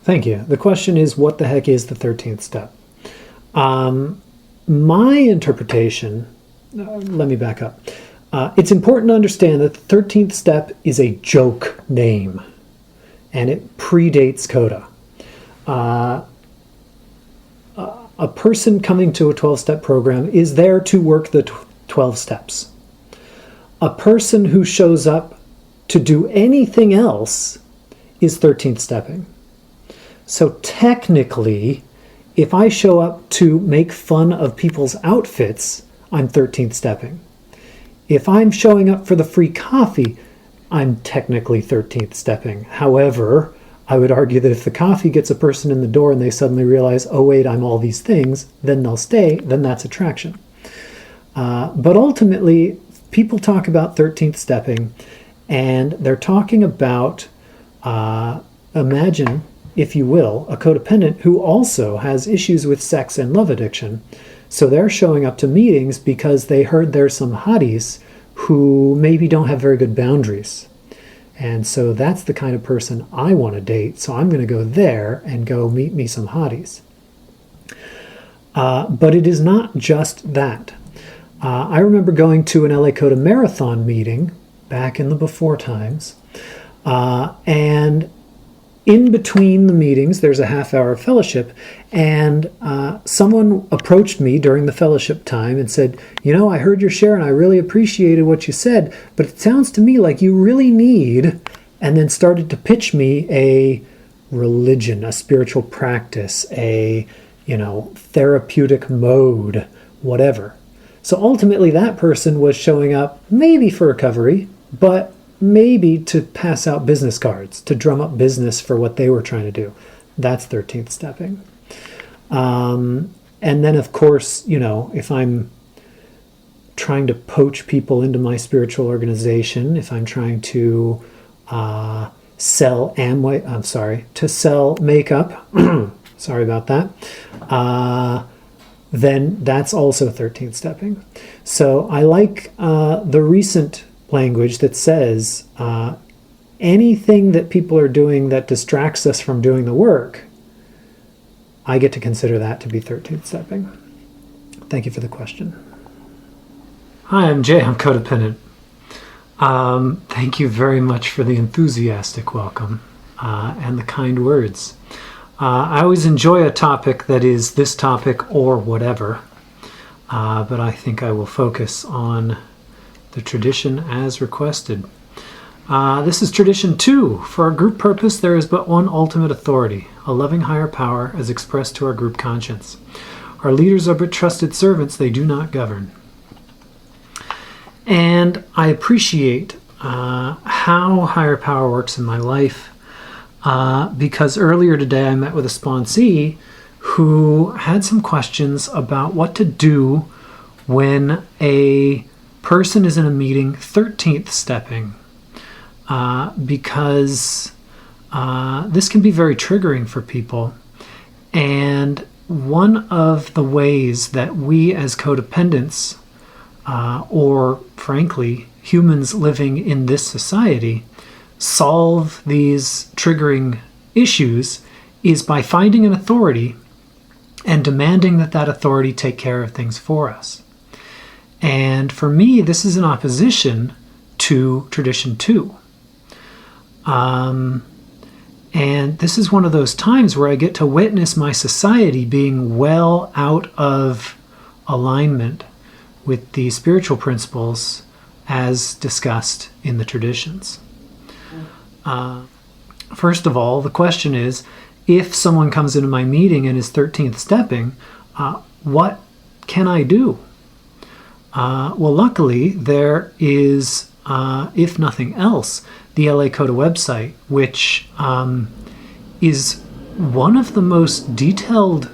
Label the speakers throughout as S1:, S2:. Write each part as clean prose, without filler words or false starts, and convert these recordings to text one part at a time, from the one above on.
S1: Thank you. The question is, what the heck is the 13th step? My interpretation, let me back up. It's important to understand that the 13th step is a joke name, and it predates Coda. A person coming to a 12-step program is there to work the 12 steps. A person who shows up to do anything else is 13th stepping. So technically, if I show up to make fun of people's outfits, I'm 13th stepping. If I'm showing up for the free coffee, I'm technically 13th stepping. However, I would argue that if the coffee gets a person in the door and they suddenly realize, oh wait, I'm all these things, then they'll stay, then that's attraction. But ultimately, people talk about 13th stepping, and they're talking about, imagine, if you will, a codependent who also has issues with sex and love addiction. So they're showing up to meetings because they heard there's some hotties who maybe don't have very good boundaries. And so that's the kind of person I want to date. So I'm going to go there and go meet me some hotties. But it is not just that. I remember going to an LA Coda marathon meeting back in the before times. And in between the meetings, there's a half-hour fellowship, and someone approached me during the fellowship time and said, you know, I heard your share and I really appreciated what you said, but it sounds to me like you really need, and then started to pitch me a religion, a spiritual practice, a, therapeutic mode, whatever. So ultimately that person was showing up maybe for recovery, but maybe to pass out business cards, to drum up business for what they were trying to do. That's 13th stepping. And then, of course, if I'm trying to poach people into my spiritual organization, if I'm trying to sell makeup, sorry about that, then that's also 13th stepping. So I like the recent language that says anything that people are doing that distracts us from doing the work, I get to consider that to be 13th stepping. Thank you for the question. Hi, I'm Jay. I'm codependent. Thank you very much for the enthusiastic welcome and the kind words. I always enjoy a topic that is this topic or whatever, but I think I will focus on the tradition as requested. This is tradition 2. For our group purpose, there is but one ultimate authority, a loving higher power as expressed to our group conscience. Our leaders are but trusted servants, they do not govern. And I appreciate how higher power works in my life because earlier today I met with a sponsee who had some questions about what to do when a person is in a meeting 13th stepping, because this can be very triggering for people. And one of the ways that we as codependents, or frankly, humans living in this society, solve these triggering issues is by finding an authority and demanding that that authority take care of things for us. And for me, this is in opposition to tradition 2. And this is one of those times where I get to witness my society being well out of alignment with the spiritual principles as discussed in the traditions. First of all, the question is, if someone comes into my meeting and is 13th stepping, what can I do? Well, luckily, there is, if nothing else, the LA Coda website, which is one of the most detailed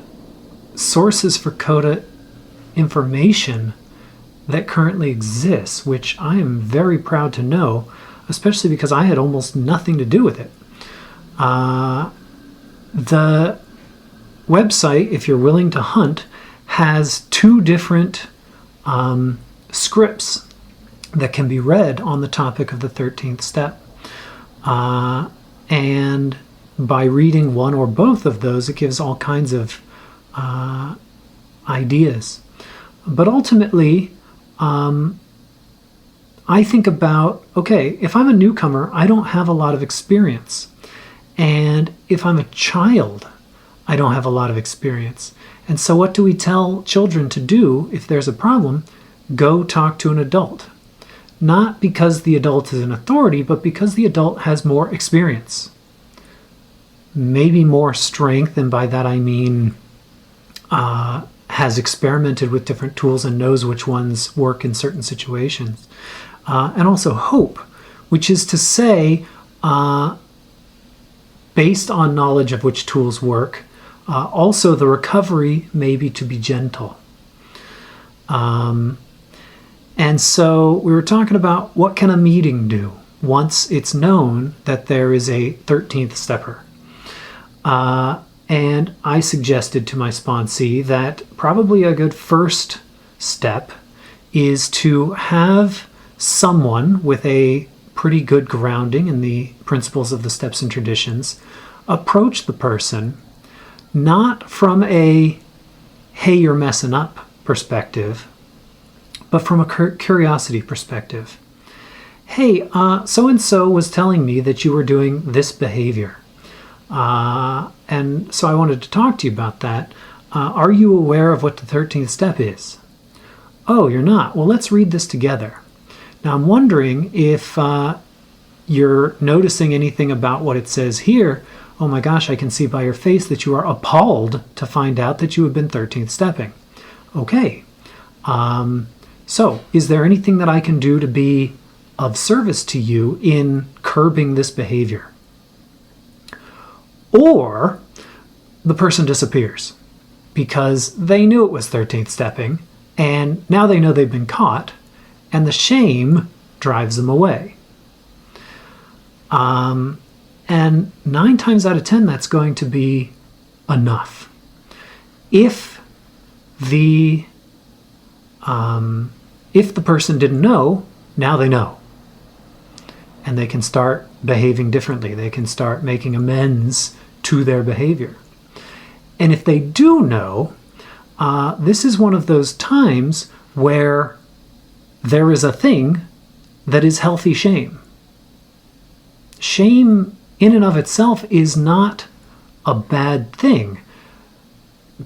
S1: sources for Coda information that currently exists, which I am very proud to know, especially because I had almost nothing to do with it. The website, if you're willing to hunt, has 2 different scripts that can be read on the topic of the 13th step. And by reading one or both of those, it gives all kinds of ideas. But ultimately, I think about, okay, if I'm a newcomer, I don't have a lot of experience. And if I'm a child, I don't have a lot of experience. And so what do we tell children to do if there's a problem? Go talk to an adult. Not because the adult is an authority, but because the adult has more experience. Maybe more strength, and by that I mean has experimented with different tools and knows which ones work in certain situations. And also hope, which is to say, based on knowledge of which tools work, also the recovery may be to be gentle. And so we were talking about what can a meeting do once it's known that there is a 13th stepper. And I suggested to my sponsee that probably a good first step is to have someone with a pretty good grounding in the principles of the steps and traditions approach the person, not from a, hey, you're messing up perspective, but from a curiosity perspective. Hey, so-and-so was telling me that you were doing this behavior. And so I wanted to talk to you about that. Are you aware of what the 13th step is? Oh, you're not. Well, let's read this together. Now, I'm wondering if you're noticing anything about what it says here. Oh my gosh, I can see by your face that you are appalled to find out that you have been 13th stepping. Okay. So, is there anything that I can do to be of service to you in curbing this behavior? Or the person disappears because they knew it was 13th stepping and now they know they've been caught and the shame drives them away. And 9 times out of 10, that's going to be enough. If the person didn't know, now they know. And they can start behaving differently. They can start making amends to their behavior. And if they do know, this is one of those times where there is a thing that is healthy shame. Shame in and of itself is not a bad thing.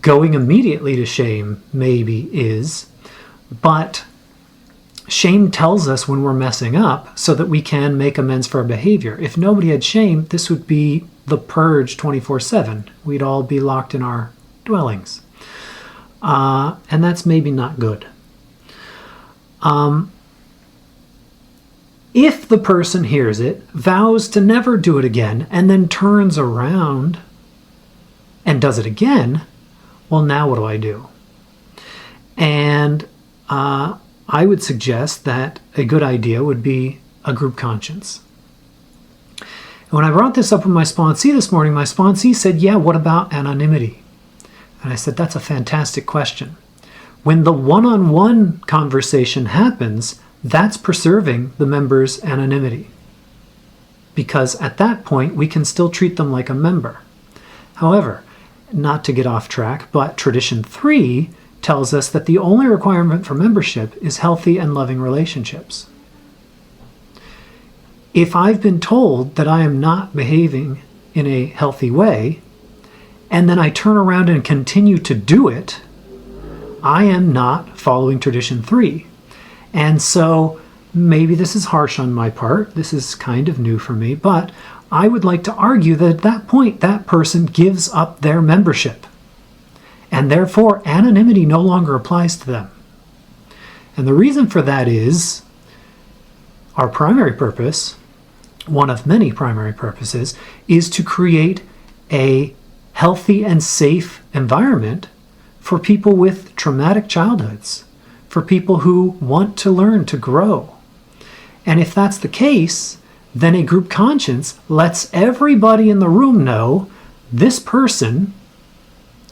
S1: Going immediately to shame maybe is, but shame tells us when we're messing up so that we can make amends for our behavior. If nobody had shame, this would be the purge 24/7. We'd all be locked in our dwellings. And that's maybe not good. If the person hears it, vows to never do it again, and then turns around and does it again, well, now what do I do? And I would suggest that a good idea would be a group conscience. And when I brought this up with my sponsee this morning, my sponsee said, yeah, what about anonymity? And I said, that's a fantastic question. When the one-on-one conversation happens, that's preserving the member's anonymity. Because at that point, we can still treat them like a member. However, not to get off track, but Tradition 3 tells us that the only requirement for membership is healthy and loving relationships. If I've been told that I am not behaving in a healthy way, and then I turn around and continue to do it, I am not following Tradition 3. And so maybe this is harsh on my part. This is kind of new for me, but I would like to argue that at that point, that person gives up their membership. And therefore, anonymity no longer applies to them. And the reason for that is our primary purpose, one of many primary purposes, is to create a healthy and safe environment for people with traumatic childhoods, for people who want to learn to grow. And if that's the case, then a group conscience lets everybody in the room know this person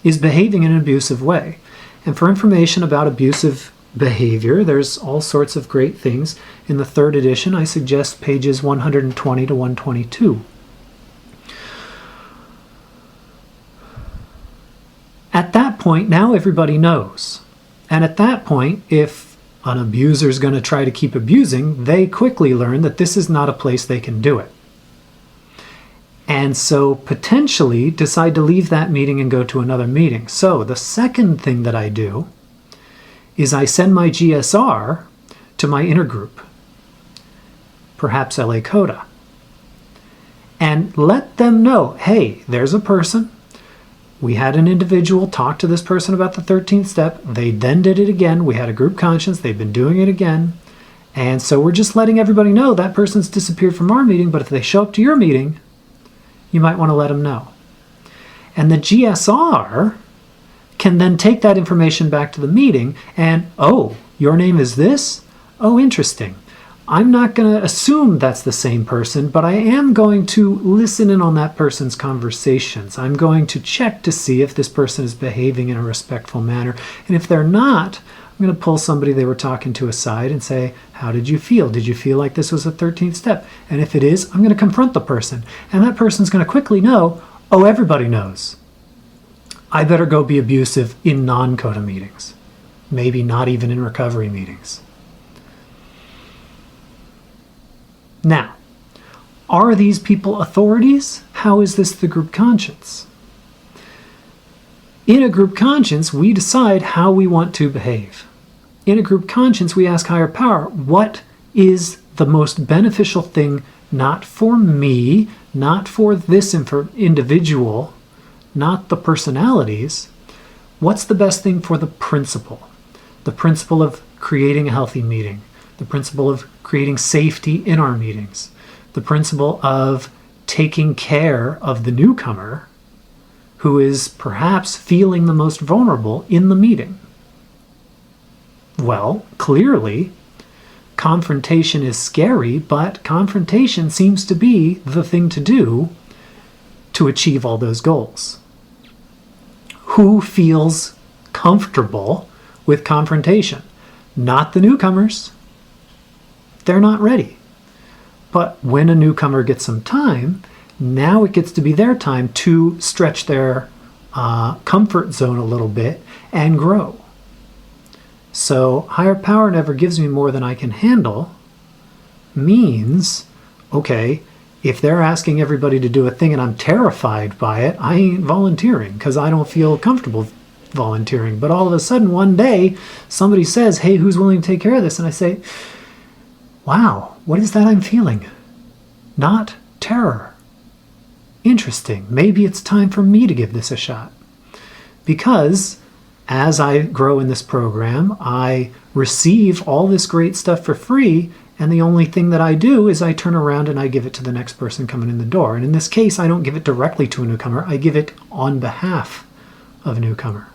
S1: is behaving in an abusive way. And for information about abusive behavior, there's all sorts of great things. In the 3rd edition, I suggest pages 120 to 122. At that point, now everybody knows. And at that point, if an abuser is going to try to keep abusing, they quickly learn that this is not a place they can do it. And so potentially decide to leave that meeting and go to another meeting. So the second thing that I do is I send my GSR to my intergroup, perhaps LA Coda, and let them know, hey, there's a person. We had an individual talk to this person about the 13th step. They then did it again. We had a group conscience. They've been doing it again. And so we're just letting everybody know that person's disappeared from our meeting, but if they show up to your meeting, you might want to let them know. And the GSR can then take that information back to the meeting and, oh, your name is this? Oh, interesting. I'm not going to assume that's the same person, but I am going to listen in on that person's conversations. I'm going to check to see if this person is behaving in a respectful manner. And if they're not, I'm going to pull somebody they were talking to aside and say, how did you feel? Did you feel like this was a 13th step? And if it is, I'm going to confront the person. And that person's going to quickly know, oh, everybody knows. I better go be abusive in non-CODA meetings. Maybe not even in recovery meetings. Now, are these people authorities? How is this the group conscience? In a group conscience, we decide how we want to behave. In a group conscience, we ask higher power, what is the most beneficial thing, not for me, not for this individual, not the personalities. What's the best thing for the principle? The principle of creating a healthy meeting. The principle of creating safety in our meetings. The principle of taking care of the newcomer who is perhaps feeling the most vulnerable in the meeting. Well, clearly, confrontation is scary, but confrontation seems to be the thing to do to achieve all those goals. Who feels comfortable with confrontation? Not the newcomers. They're not ready. But when a newcomer gets some time, now it gets to be their time to stretch their comfort zone a little bit and grow. So higher power never gives me more than I can handle means, okay, if they're asking everybody to do a thing and I'm terrified by it, I ain't volunteering because I don't feel comfortable volunteering. But all of a sudden one day somebody says, hey, who's willing to take care of this? And I say, wow, what is that I'm feeling? Not terror. Interesting. Maybe it's time for me to give this a shot. Because as I grow in this program, I receive all this great stuff for free, and the only thing that I do is I turn around and I give it to the next person coming in the door. And in this case, I don't give it directly to a newcomer. I give it on behalf of a newcomer.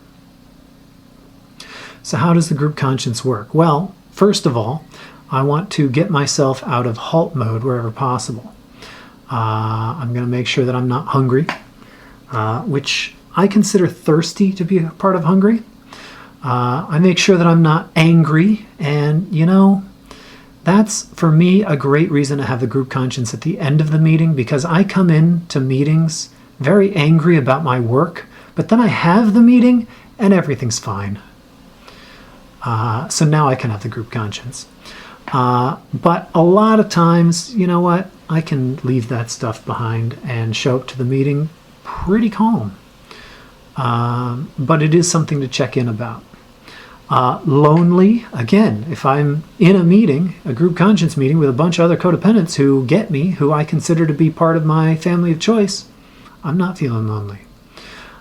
S1: So how does the group conscience work? Well, first of all, I want to get myself out of halt mode wherever possible. I'm going to make sure that I'm not hungry, which I consider thirsty to be a part of hungry. I make sure that I'm not angry, and that's for me a great reason to have the group conscience at the end of the meeting, because I come into meetings very angry about my work, but then I have the meeting and everything's fine. So now I can have the group conscience. But a lot of times, you know what? I can leave that stuff behind and show up to the meeting pretty calm. But it is something to check in about. Lonely, again, if I'm in a meeting, a group conscience meeting with a bunch of other codependents who get me, who I consider to be part of my family of choice, I'm not feeling lonely.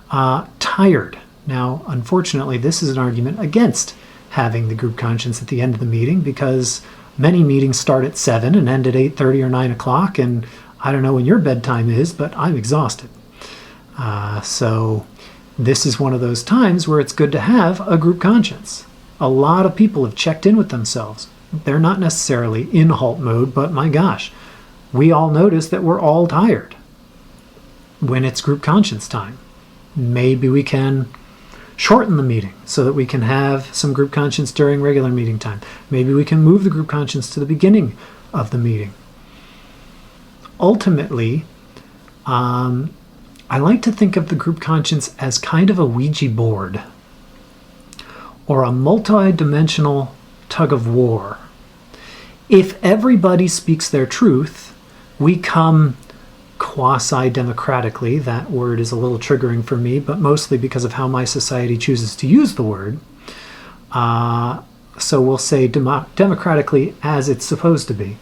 S1: Tired. Now, unfortunately, this is an argument against having the group conscience at the end of the meeting, because many meetings start at 7 and end at 8:30 or 9 o'clock, and I don't know when your bedtime is, but I'm exhausted. So this is one of those times where it's good to have a group conscience. A lot of people have checked in with themselves. They're not necessarily in halt mode, but my gosh, we all notice that we're all tired when it's group conscience time. Maybe we can shorten the meeting so that we can have some group conscience during regular meeting time. Maybe we can move the group conscience to the beginning of the meeting. Ultimately, I like to think of the group conscience as kind of a Ouija board or a multi-dimensional tug of war. If everybody speaks their truth, we come quasi-democratically. That word is a little triggering for me, but mostly because of how my society chooses to use the word. So we'll say democratically as it's supposed to be.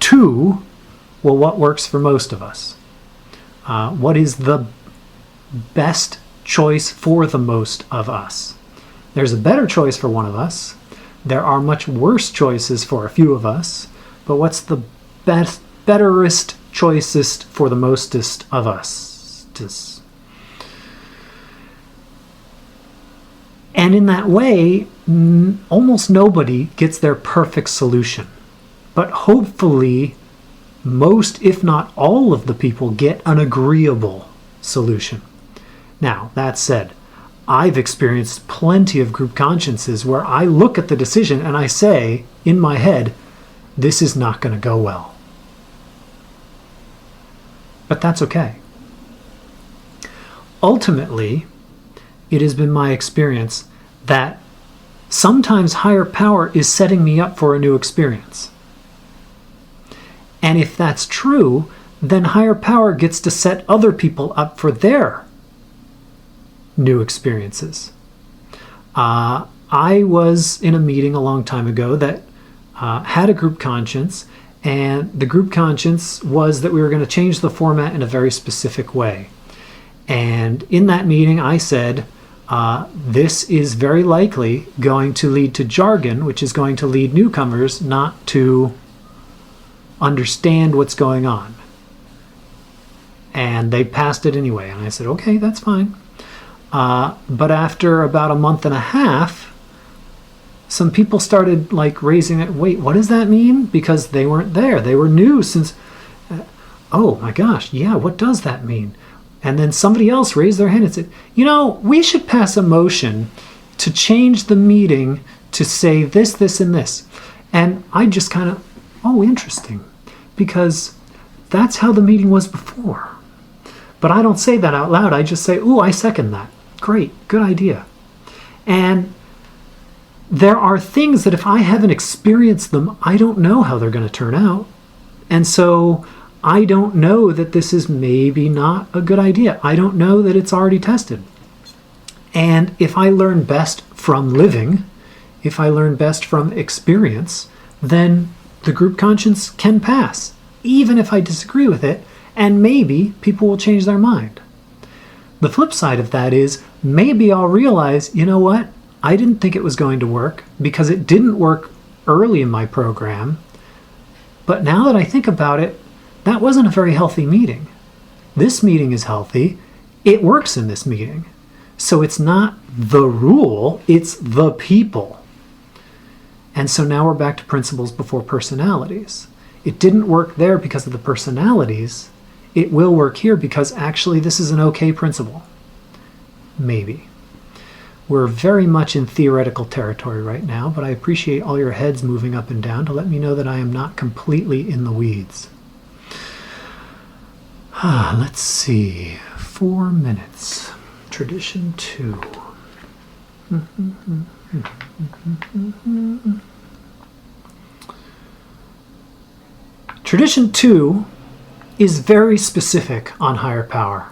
S1: Two, well, what works for most of us? What is the best choice for the most of us? There's a better choice for one of us. There are much worse choices for a few of us. But what's the betterest, choicest for the mostest of us? And in that way, almost nobody gets their perfect solution. But hopefully, most, if not all of the people get an agreeable solution. Now, that said, I've experienced plenty of group consciences where I look at the decision and I say, in my head, this is not going to go well. But that's okay. Ultimately, it has been my experience that sometimes higher power is setting me up for a new experience. And if that's true, then higher power gets to set other people up for their new experiences. I was in a meeting a long time ago that had a group conscience, and the group conscience was that we were going to change the format in a very specific way. And in that meeting, I said, this is very likely going to lead to jargon, which is going to lead newcomers not to understand what's going on. And they passed it anyway. And I said, okay, that's fine. But after about a month and a half, some people started raising it. Wait, what does that mean? Because they weren't there. They were new since, oh my gosh, yeah, what does that mean? And then somebody else raised their hand and said, we should pass a motion to change the meeting to say this, this, and this. And I just kind of, oh, interesting, because that's how the meeting was before. But I don't say that out loud. I just say, ooh, I second that. Great, good idea. And there are things that if I haven't experienced them, I don't know how they're going to turn out. And so I don't know that this is maybe not a good idea. I don't know that it's already tested. And if I learn best from living, if I learn best from experience, then the group conscience can pass, even if I disagree with it, and maybe people will change their mind. The flip side of that is maybe I'll realize, you know what? I didn't think it was going to work because it didn't work early in my program. But now that I think about it, that wasn't a very healthy meeting. This meeting is healthy. It works in this meeting. So it's not the rule, it's the people. And so now we're back to principles before personalities. It didn't work there because of the personalities. It will work here because actually this is an okay principle. Maybe. We're very much in theoretical territory right now, but I appreciate all your heads moving up and down to let me know that I am not completely in the weeds. Let's see. 4 minutes. Tradition 2. Tradition 2 is very specific on higher power.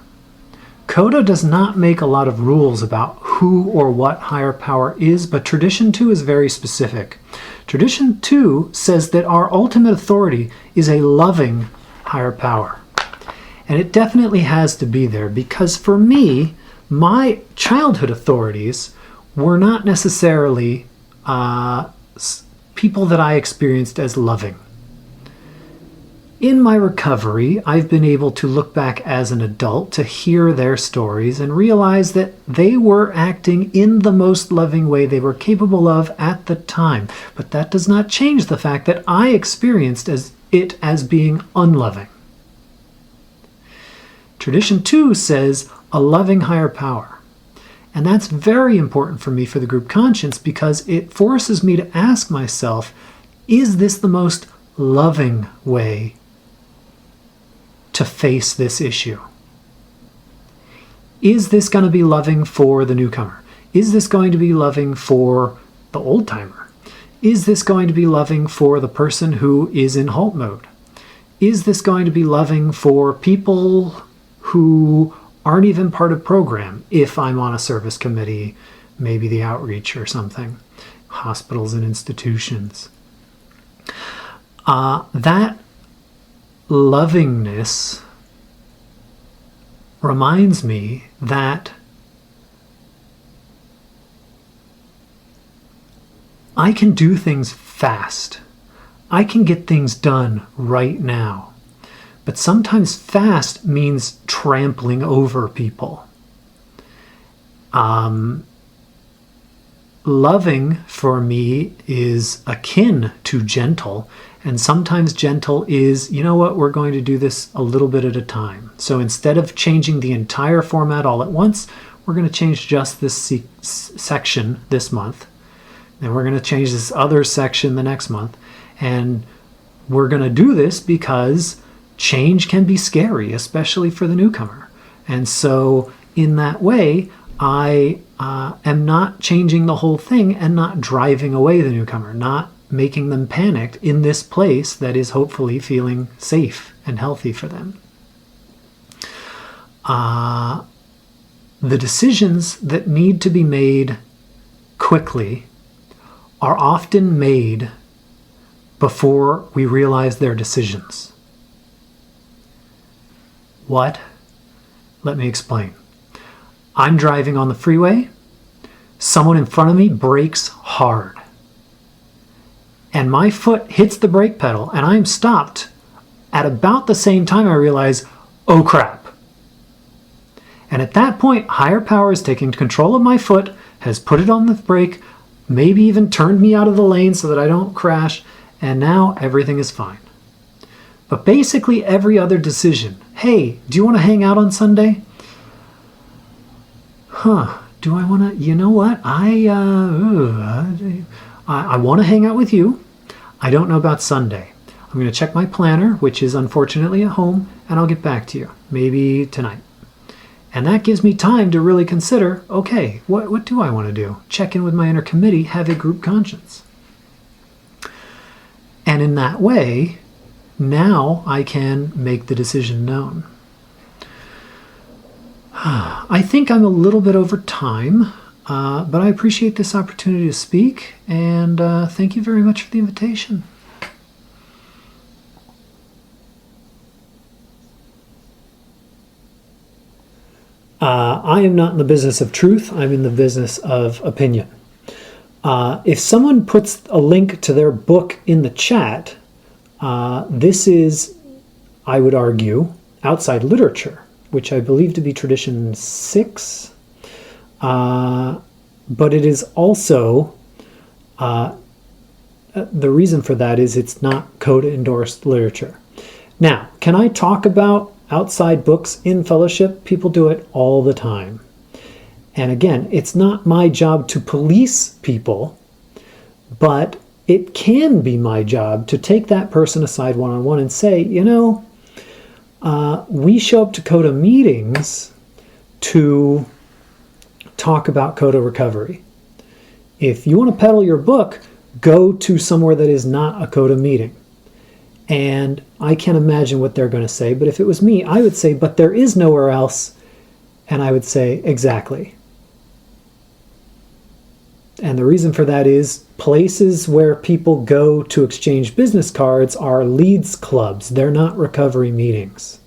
S1: Coda does not make a lot of rules about who or what higher power is, but Tradition 2 is very specific. Tradition 2 says that our ultimate authority is a loving higher power. And it definitely has to be there because for me, my childhood authorities were not necessarily people that I experienced as loving. In my recovery, I've been able to look back as an adult to hear their stories and realize that they were acting in the most loving way they were capable of at the time. But that does not change the fact that I experienced it as being unloving. Tradition 2 says a loving higher power. And that's very important for me for the group conscience because it forces me to ask myself, is this the most loving way to face this issue? Is this going to be loving for the newcomer? Is this going to be loving for the old timer? Is this going to be loving for the person who is in halt mode? Is this going to be loving for people who aren't even part of program if I'm on a service committee, maybe the outreach or something, hospitals and institutions? That lovingness reminds me that I can do things fast. I can get things done right now. But sometimes fast means trampling over people. Loving for me is akin to gentle, and sometimes gentle is, you know what, we're going to do this a little bit at a time. So instead of changing the entire format all at once, we're going to change just this section this month. And we're going to change this other section the next month. And we're going to do this because change can be scary, especially for the newcomer. And so in that way, I am not changing the whole thing and not driving away the newcomer, not making them panicked in this place that is hopefully feeling safe and healthy for them. The decisions that need to be made quickly are often made before we realize they're decisions. What? Let me explain. I'm driving on the freeway. Someone in front of me brakes hard. And my foot hits the brake pedal and I'm stopped. At about the same time I realize, oh crap. And at that point, higher power is taking control of my foot, has put it on the brake, maybe even turned me out of the lane so that I don't crash, and now everything is fine. But basically every other decision, hey, do you want to hang out on Sunday? Do I want to, you know what, I want to hang out with you. I don't know about Sunday. I'm going to check my planner, which is unfortunately at home, and I'll get back to you, maybe tonight. And that gives me time to really consider, okay, what do I want to do? Check in with my inner committee, have a group conscience. And in that way, now I can make the decision known. I think I'm a little bit over time, but I appreciate this opportunity to speak, and thank you very much for the invitation. I am not in the business of truth. I'm in the business of opinion. If someone puts a link to their book in the chat, this is, I would argue, outside literature, which I believe to be tradition 6. But it is also, the reason for that is it's not code-endorsed literature. Now, can I talk about outside books in fellowship? People do it all the time. And again, it's not my job to police people, but it can be my job to take that person aside one-on-one and say, you know, we show up to CODA meetings to talk about CODA recovery. If you want to peddle your book, go to somewhere that is not a CODA meeting. And I can't imagine what they're going to say, but if it was me, I would say, but there is nowhere else. And I would say, exactly. And the reason for that is places where people go to exchange business cards are leads clubs. They're not recovery meetings.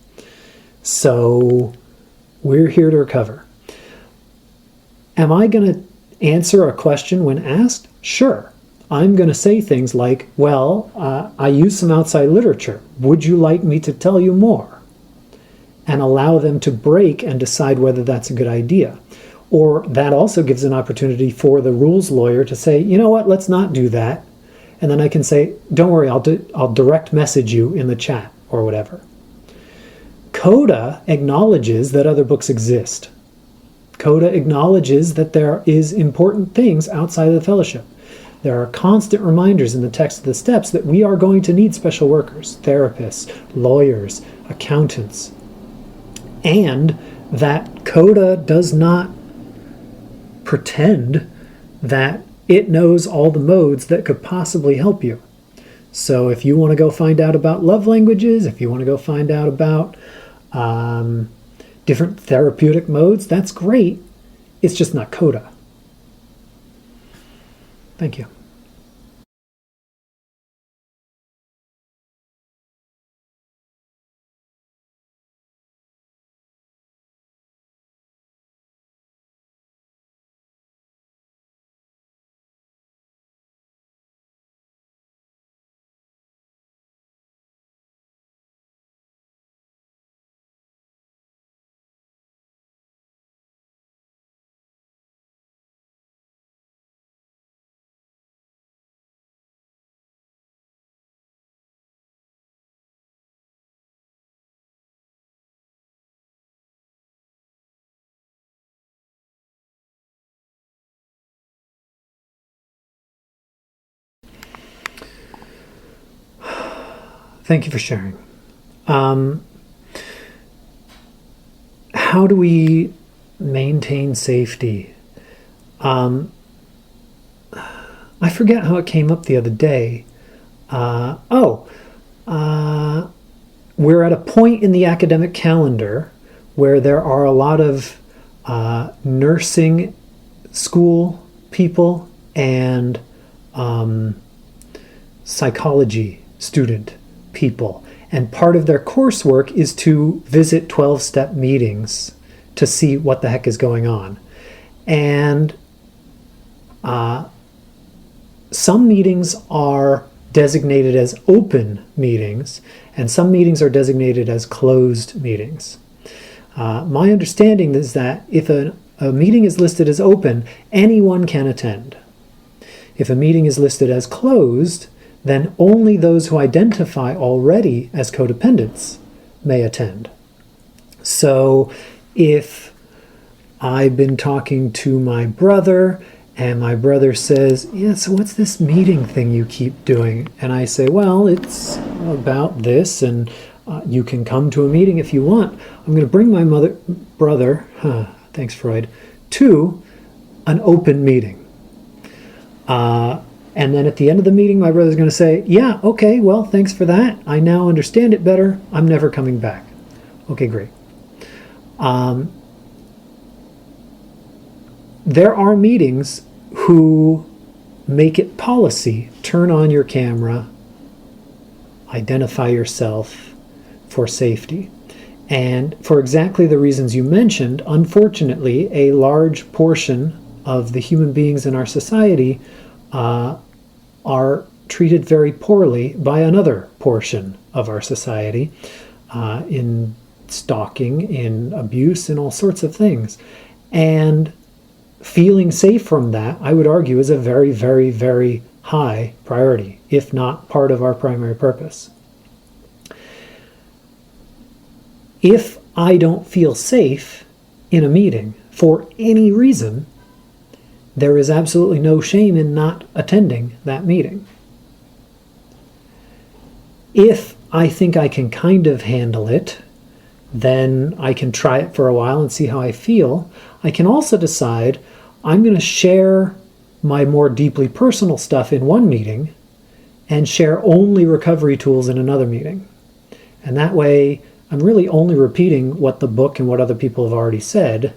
S1: So we're here to recover. Am I going to answer a question when asked? Sure. I'm going to say things like, well, I use some outside literature. Would you like me to tell you more? And allow them to break and decide whether that's a good idea. Or that also gives an opportunity for the rules lawyer to say, you know what, let's not do that. And then I can say, don't worry, I'll direct message you in the chat or whatever. CODA acknowledges that other books exist. CODA acknowledges that there is important things outside of the fellowship. There are constant reminders in the text of the steps that we are going to need special workers, therapists, lawyers, accountants, and that Coda does not pretend that it knows all the modes that could possibly help you. So if you want to go find out about love languages, if you want to go find out about different therapeutic modes, that's great. It's just not Coda. Thank you. Thank you for sharing. How do we maintain safety? I forget how it came up the other day. We're at a point in the academic calendar where there are a lot of nursing school people and psychology student people. And part of their coursework is to visit 12-step meetings to see what the heck is going on. And some meetings are designated as open meetings, and some meetings are designated as closed meetings. My understanding is that if a meeting is listed as open, anyone can attend. If a meeting is listed as closed, then only those who identify already as codependents may attend. So if I've been talking to my brother and my brother says, yeah, so what's this meeting thing you keep doing? And I say, well, it's about this, and you can come to a meeting if you want. I'm going to bring my brother, thanks Freud, to an open meeting. And then at the end of the meeting, my brother's going to say, yeah, okay, well, thanks for that. I now understand it better. I'm never coming back. Okay, great. There are meetings who make it policy, turn on your camera, identify yourself for safety. And for exactly the reasons you mentioned, unfortunately, a large portion of the human beings in our society are treated very poorly by another portion of our society in stalking, in abuse, in all sorts of things. And feeling safe from that, I would argue, is a very, very, very high priority, if not part of our primary purpose. If I don't feel safe in a meeting for any reason, there is absolutely no shame in not attending that meeting. If I think I can kind of handle it, then I can try it for a while and see how I feel. I can also decide I'm going to share my more deeply personal stuff in one meeting and share only recovery tools in another meeting. And that way, I'm really only repeating what the book and what other people have already said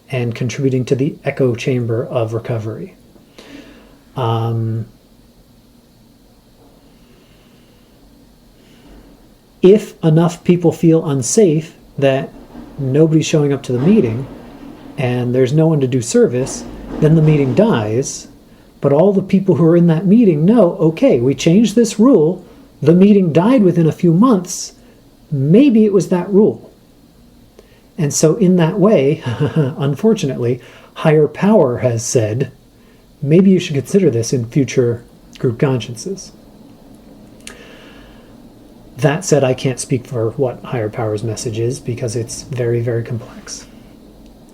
S1: and contributing to the echo chamber of recovery. If enough people feel unsafe that nobody's showing up to the meeting and there's no one to do service, then the meeting dies. But all the people who are in that meeting know, okay, we changed this rule, the meeting died within a few months, maybe it was that rule. And so in that way, unfortunately, higher power has said, maybe you should consider this in future group consciences. That said, I can't speak for what higher power's message is because it's very, very complex.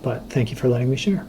S1: But thank you for letting me share.